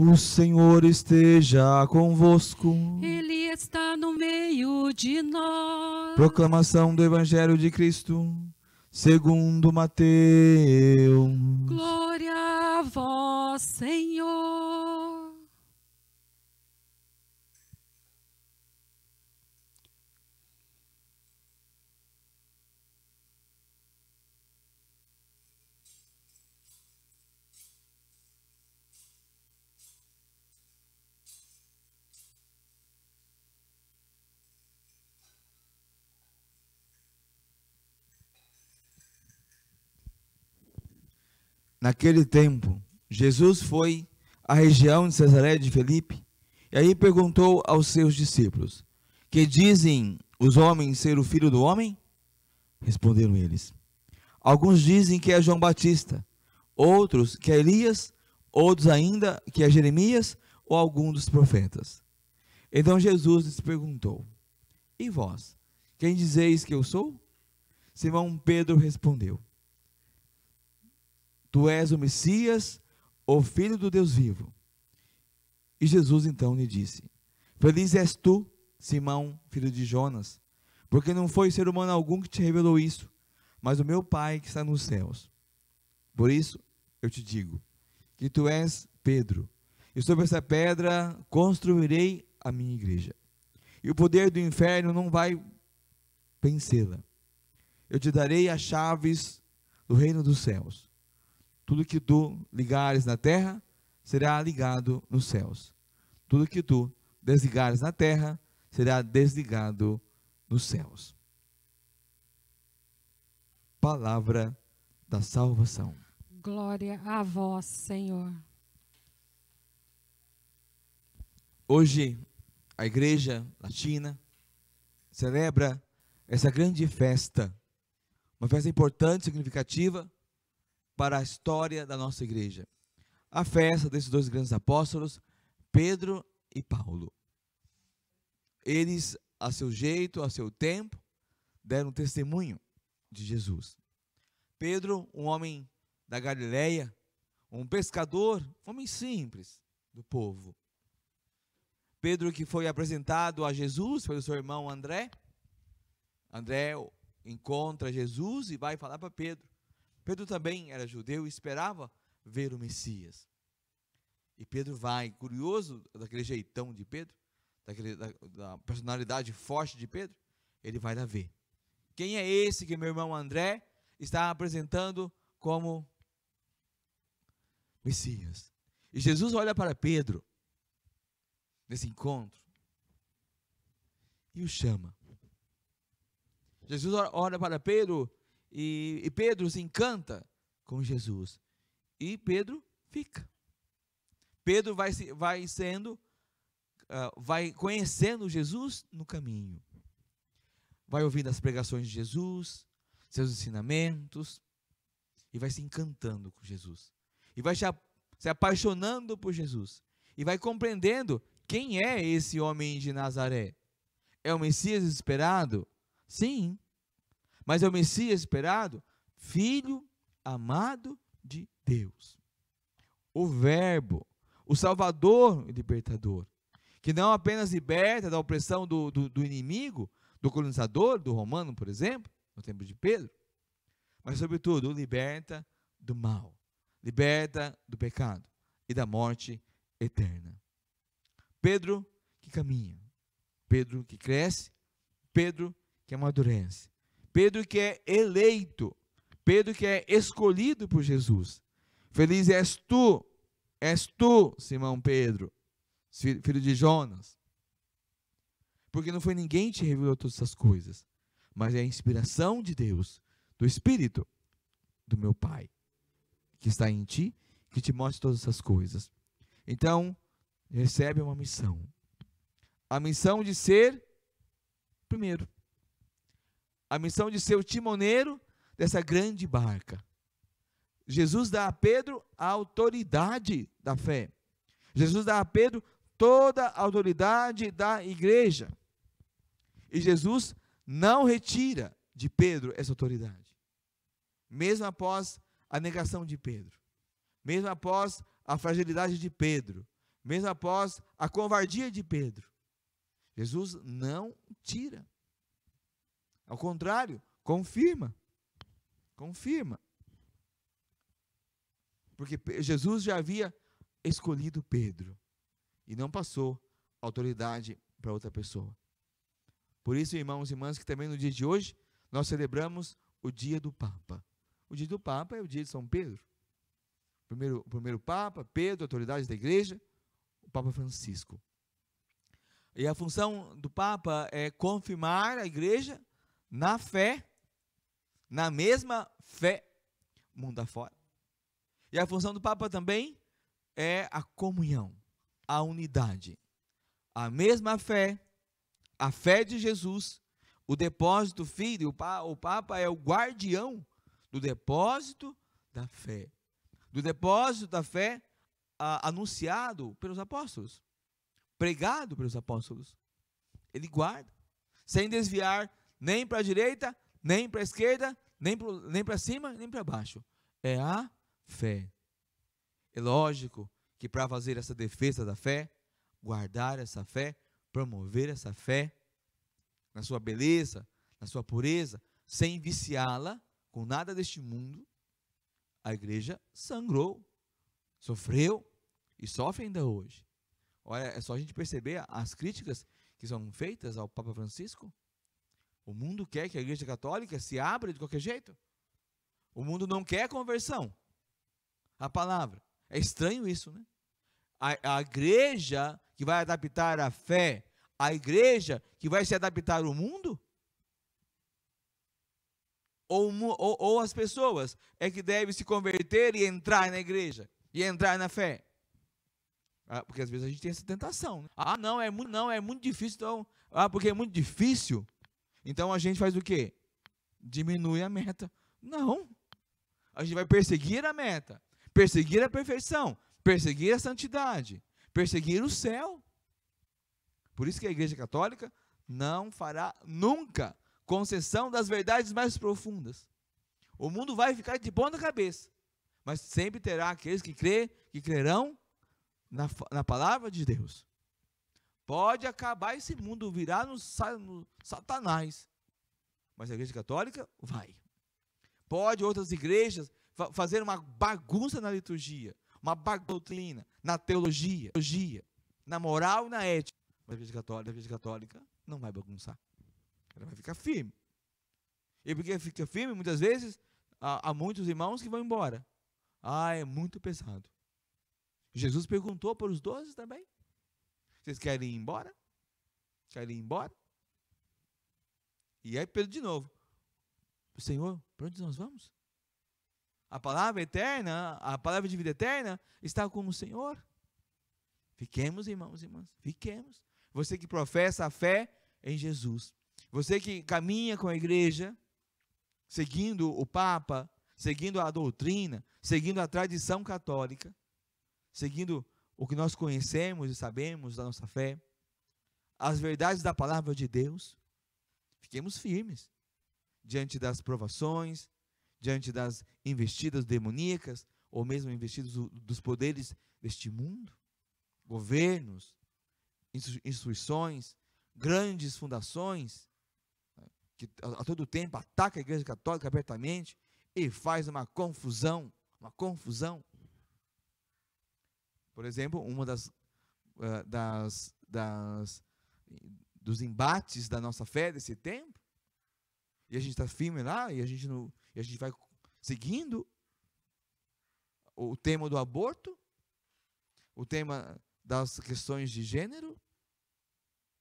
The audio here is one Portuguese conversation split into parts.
O Senhor esteja convosco. Ele está no meio de nós. Proclamação do Evangelho de Cristo, segundo Mateus. Glória a vós, Senhor. Naquele tempo, Jesus foi à região de Cesaré de Filipe, e aí perguntou aos seus discípulos: que dizem os homens ser o Filho do Homem? Responderam eles: alguns dizem que é João Batista, outros que é Elias, outros ainda que é Jeremias ou algum dos profetas. Então Jesus lhes perguntou: e vós, quem dizeis que eu sou? Simão Pedro respondeu: tu és o Messias, o Filho do Deus vivo. E Jesus então lhe disse: feliz és tu, Simão, filho de Jonas, porque não foi ser humano algum que te revelou isso, mas o meu Pai que está nos céus. Por isso eu te digo que tu és Pedro, e sobre essa pedra construirei a minha igreja, e o poder do inferno não vai vencê-la. Eu te darei as chaves do reino dos céus. Tudo que tu ligares na terra, será ligado nos céus. Tudo que tu desligares na terra, será desligado nos céus. Palavra da salvação. Glória a vós, Senhor. Hoje, a Igreja Latina celebra essa grande festa, uma festa importante, significativa, para a história da nossa igreja. A festa desses dois grandes apóstolos, Pedro e Paulo. Eles, a seu jeito, a seu tempo, deram testemunho de Jesus. Pedro, um homem da Galileia, um pescador, um homem simples do povo. Pedro, que foi apresentado a Jesus pelo seu irmão André. André encontra Jesus e vai falar para Pedro. Pedro também era judeu e esperava ver o Messias. E Pedro vai, curioso daquele jeitão de Pedro, da personalidade forte de Pedro, ele vai lá ver. Quem é esse que meu irmão André está apresentando como Messias? E Jesus olha para Pedro, nesse encontro, e o chama. Jesus olha para Pedro, e Pedro se encanta com Jesus. E Pedro fica. Pedro vai conhecendo Jesus no caminho. Vai ouvindo as pregações de Jesus, seus ensinamentos, e vai se encantando com Jesus. E vai se apaixonando por Jesus. E vai compreendendo quem é esse homem de Nazaré. É o Messias esperado? Sim. Mas é o Messias esperado, Filho amado de Deus. O Verbo, o Salvador e Libertador, que não apenas liberta da opressão do inimigo, do colonizador, do romano, por exemplo, no tempo de Pedro, mas sobretudo o liberta do mal, liberta do pecado e da morte eterna. Pedro que caminha, Pedro que cresce, Pedro que amadurece, Pedro que é eleito, Pedro que é escolhido por Jesus. Feliz és tu, Simão Pedro, filho de Jonas, porque não foi ninguém que te revelou todas essas coisas, mas é a inspiração de Deus, do Espírito do meu Pai, que está em ti, que te mostra todas essas coisas. Então, recebe uma missão, a missão de ser, primeiro, a missão de ser o timoneiro dessa grande barca. Jesus dá a Pedro a autoridade da fé. Jesus dá a Pedro toda a autoridade da igreja. E Jesus não retira de Pedro essa autoridade. Mesmo após a negação de Pedro, mesmo após a fragilidade de Pedro, mesmo após a covardia de Pedro. Jesus não tira. Ao contrário, confirma. Confirma. Porque Jesus já havia escolhido Pedro e não passou autoridade para outra pessoa. Por isso, irmãos e irmãs, que também no dia de hoje nós celebramos o dia do Papa. O dia do Papa é o dia de São Pedro. O primeiro Papa, Pedro, autoridade da igreja, o Papa Francisco. E a função do Papa é confirmar a igreja na fé, na mesma fé, mundo afora. E a função do Papa também é a comunhão, a unidade. A mesma fé, a fé de Jesus, o depósito filho, o Papa é o guardião do depósito da fé. Do depósito da fé anunciado pelos apóstolos, pregado pelos apóstolos. Ele guarda, sem desviar nem para a direita, nem para a esquerda, nem para cima, nem para baixo. É a fé. É lógico que para fazer essa defesa da fé, guardar essa fé, promover essa fé, na sua beleza, na sua pureza, sem viciá-la com nada deste mundo, a igreja sangrou, sofreu e sofre ainda hoje. Olha, é só a gente perceber as críticas que são feitas ao Papa Francisco. O mundo quer que a igreja católica se abra de qualquer jeito. O mundo não quer conversão. A palavra. É estranho isso, né? A igreja que vai adaptar a fé, a igreja que vai se adaptar ao mundo? Ou as pessoas é que devem se converter e entrar na igreja, e entrar na fé? Porque às vezes a gente tem essa tentação, né? Não, é muito difícil, então, porque é muito difícil, então a gente faz o quê? Diminui a meta. Não, a gente vai perseguir a meta, perseguir a perfeição, perseguir a santidade, perseguir o céu. Por isso que a igreja católica não fará nunca concessão das verdades mais profundas. O mundo vai ficar de ponta cabeça, mas sempre terá aqueles que crerão na palavra de Deus. Pode acabar esse mundo, virar no Satanás, mas a igreja católica vai. Pode outras igrejas fazer uma bagunça na liturgia, uma doutrina, na teologia, na moral e na ética. Mas a igreja católica não vai bagunçar. Ela vai ficar firme. E porque fica firme, muitas vezes, há muitos irmãos que vão embora. É muito pesado. Jesus perguntou para os 12 também. Vocês querem ir embora? Querem ir embora? E aí Pedro de novo. Senhor, para onde nós vamos? A palavra eterna, a palavra de vida eterna está com o Senhor. Fiquemos, irmãos e irmãs, fiquemos. Você que professa a fé em Jesus. Você que caminha com a igreja, seguindo o Papa, seguindo a doutrina, seguindo a tradição católica, seguindo o que nós conhecemos e sabemos da nossa fé, as verdades da palavra de Deus, fiquemos firmes diante das provações, diante das investidas demoníacas, ou mesmo investidas dos poderes deste mundo, governos, instituições, grandes fundações, que a todo tempo ataca a igreja católica abertamente e faz uma confusão. Por exemplo, uma dos embates da nossa fé desse tempo, e a gente está firme lá, e a gente vai seguindo o tema do aborto, o tema das questões de gênero,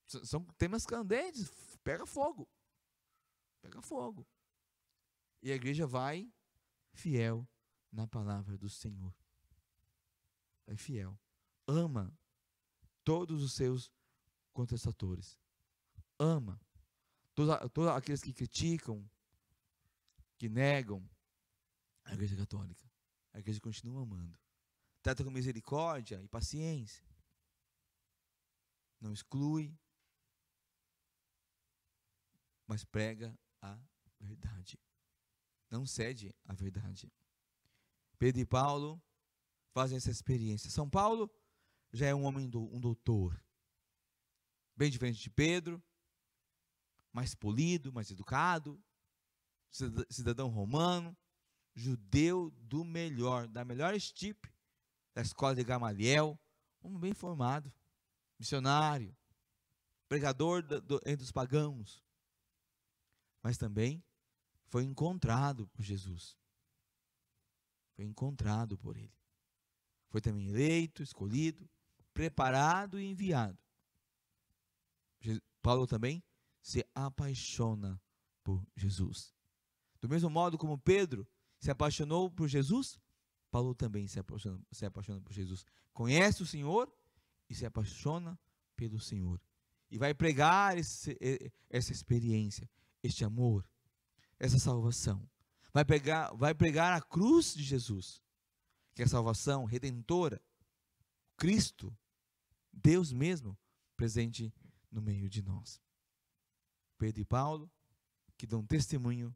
são temas candentes, pega fogo. E a igreja vai fiel na palavra do Senhor. Vai fiel. Ama todos os seus contestadores. Ama todos aqueles que criticam, que negam a igreja católica. A igreja continua amando. Trata com misericórdia e paciência. Não exclui, mas prega a verdade. Não cede à verdade. Pedro e Paulo fazem essa experiência. São Paulo já é um homem, um doutor. Bem diferente de Pedro, mais polido, mais educado, cidadão romano, judeu do melhor, da melhor estipe, da escola de Gamaliel, um bem formado, missionário, pregador entre os pagãos, mas também foi encontrado por Jesus, foi encontrado por ele, foi também eleito, escolhido, preparado e enviado. Paulo também se apaixona por Jesus. Do mesmo modo como Pedro se apaixonou por Jesus, Paulo também se apaixona por Jesus. Conhece o Senhor e se apaixona pelo Senhor. E vai pregar essa experiência, este amor, essa salvação. Vai pregar a cruz de Jesus, que é a salvação redentora, Cristo, Deus mesmo, presente no meio de nós. Pedro e Paulo, que dão testemunho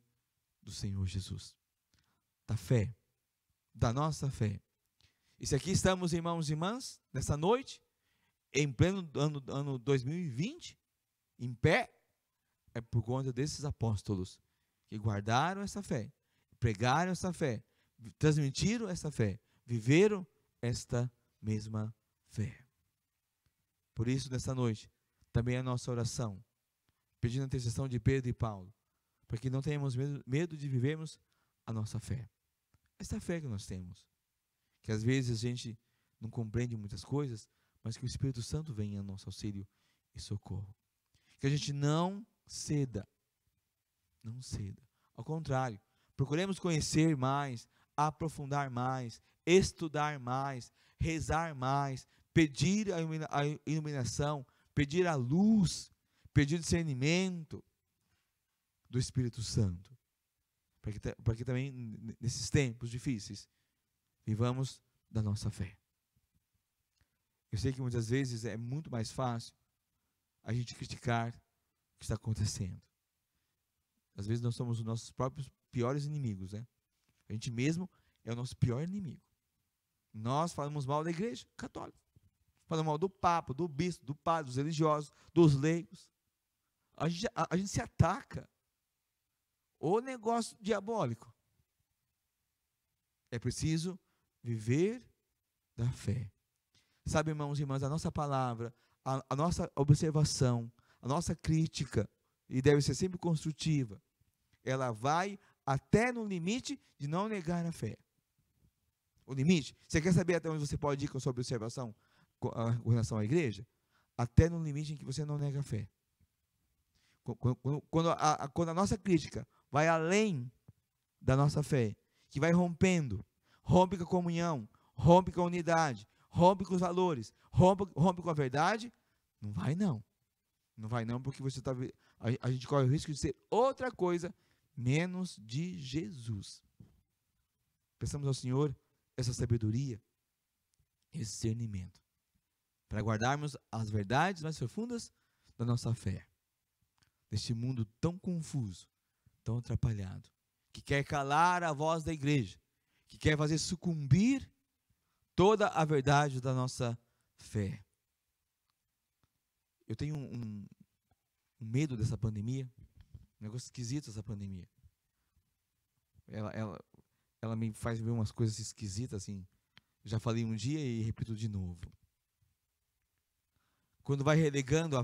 do Senhor Jesus, da fé, da nossa fé. E se aqui estamos, irmãos e irmãs, nessa noite, em pleno ano 2020, em pé, é por conta desses apóstolos que guardaram essa fé, pregaram essa fé, transmitiram essa fé, viveram esta mesma fé. Por isso, nessa noite, também a nossa oração, pedindo a intercessão de Pedro e Paulo, para que não tenhamos medo de vivermos a nossa fé. Esta fé que nós temos, que às vezes a gente não compreende muitas coisas, mas que o Espírito Santo venha ao nosso auxílio e socorro. Que a gente não ceda, não ceda. Ao contrário, procuremos conhecer mais, aprofundar mais, estudar mais, rezar mais, pedir a iluminação, pedir a luz, pedir discernimento do Espírito Santo, para que também nesses tempos difíceis vivamos da nossa fé. Eu sei que muitas vezes é muito mais fácil a gente criticar o que está acontecendo. Às vezes nós somos os nossos próprios piores inimigos, né? A gente mesmo é o nosso pior inimigo. Nós falamos mal da igreja católica, falamos mal do Papa, do bispo, do padre, dos religiosos, dos leigos. A gente se ataca. O negócio diabólico. É preciso viver da fé. Sabe, irmãos e irmãs, a nossa palavra, a nossa observação, a nossa crítica, e deve ser sempre construtiva, ela vai até no limite de não negar a fé. O limite, você quer saber até onde você pode ir com a sua observação com relação à igreja? Até no limite em que você não nega a fé. Quando a nossa crítica vai além da nossa fé, que vai rompendo, rompe com a comunhão, rompe com a unidade, rompe com os valores, rompe com a verdade, não vai não. Não vai não, porque você a gente corre o risco de ser outra coisa, menos de Jesus. Peçamos ao Senhor essa sabedoria, esse discernimento, para guardarmos as verdades mais profundas da nossa fé. Neste mundo tão confuso, tão atrapalhado, que quer calar a voz da igreja, que quer fazer sucumbir toda a verdade da nossa fé. Eu tenho um medo dessa pandemia, um negócio esquisito essa pandemia. Ela me faz ver umas coisas esquisitas, assim. Já falei um dia e repito de novo. Quando vai relegando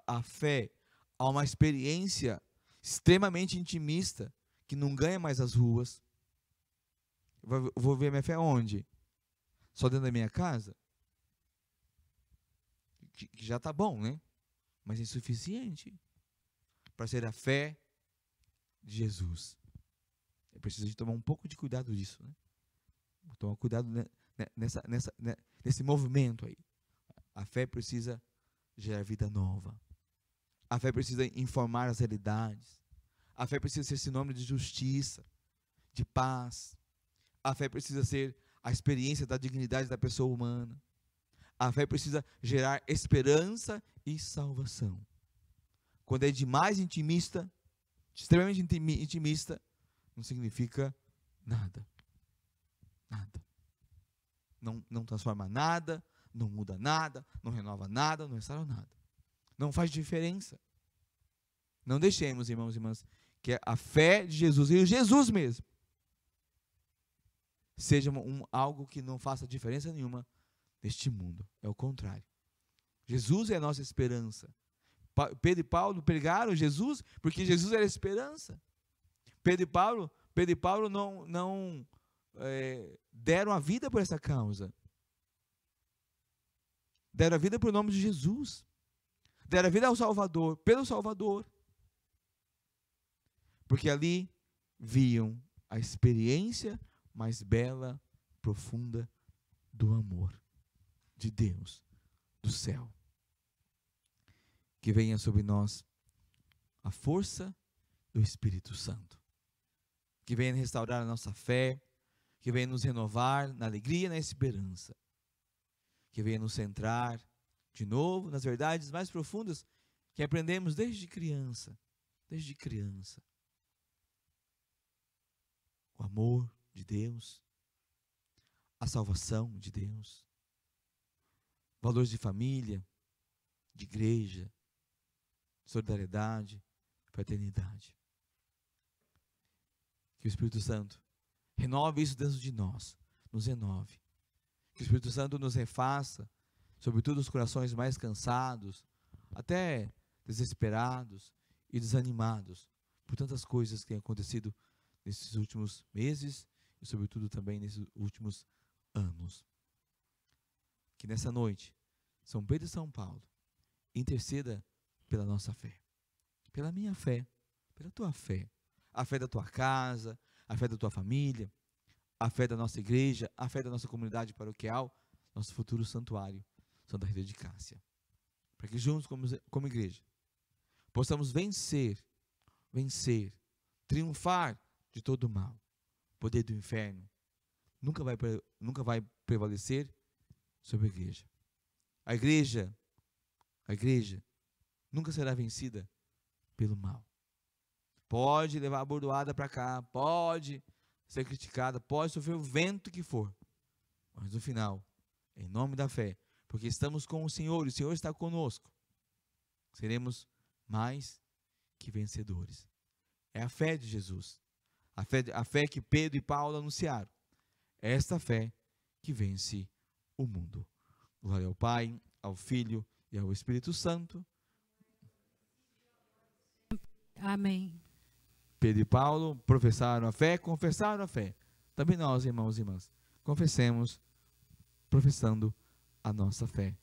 a fé a uma experiência extremamente intimista, que não ganha mais as ruas, eu vou ver minha fé onde? Só dentro da minha casa? Que já está bom, né? Mas é insuficiente para ser a fé de Jesus. É preciso a gente tomar um pouco de cuidado disso, né? Tomar cuidado nesse movimento aí. A fé precisa gerar vida nova. A fé precisa informar as realidades. A fé precisa ser sinônimo de justiça, de paz. A fé precisa ser a experiência da dignidade da pessoa humana. A fé precisa gerar esperança e salvação. Quando é demais intimista, extremamente intimista, não significa nada. Nada. Não transforma nada, não muda nada, não renova nada, não restaura nada. Não faz diferença. Não deixemos, irmãos e irmãs, que a fé de Jesus, e Jesus mesmo, seja algo que não faça diferença nenhuma neste mundo. É o contrário. Jesus é a nossa esperança. Pedro e Paulo pregaram Jesus porque Jesus era a esperança. Pedro e Paulo não deram a vida por essa causa. Deram a vida por nome de Jesus. Deram a vida ao Salvador, pelo Salvador. Porque ali viam a experiência mais bela, profunda do amor de Deus, do céu. Que venha sobre nós a força do Espírito Santo. Que venha restaurar a nossa fé, que venha nos renovar na alegria e na esperança. Que venha nos centrar de novo nas verdades mais profundas que aprendemos desde criança. Desde criança. O amor de Deus, a salvação de Deus, valores de família, de igreja, solidariedade, fraternidade. Que o Espírito Santo renove isso dentro de nós, nos renove. Que o Espírito Santo nos refaça, sobretudo os corações mais cansados, até desesperados e desanimados por tantas coisas que têm acontecido nesses últimos meses e sobretudo também nesses últimos anos. Que nessa noite, São Pedro e São Paulo interceda pela nossa fé, pela minha fé, pela tua fé, a fé da tua casa, a fé da tua família, a fé da nossa igreja, a fé da nossa comunidade paroquial, nosso futuro santuário, Santa Rita de Cássia. Para que juntos, como igreja, possamos vencer, triunfar de todo o mal. O poder do inferno nunca vai prevalecer sobre a igreja. A igreja nunca será vencida pelo mal. Pode levar a bordoada para cá, pode ser criticada, pode sofrer o vento que for, mas no final, em nome da fé, porque estamos com o Senhor e o Senhor está conosco, seremos mais que vencedores. É a fé de Jesus, a fé que Pedro e Paulo anunciaram. É esta fé que vence o mundo. Glória ao Pai, ao Filho e ao Espírito Santo. Amém. Pedro e Paulo professaram a fé, confessaram a fé. Também nós, irmãos e irmãs, confessemos, professando a nossa fé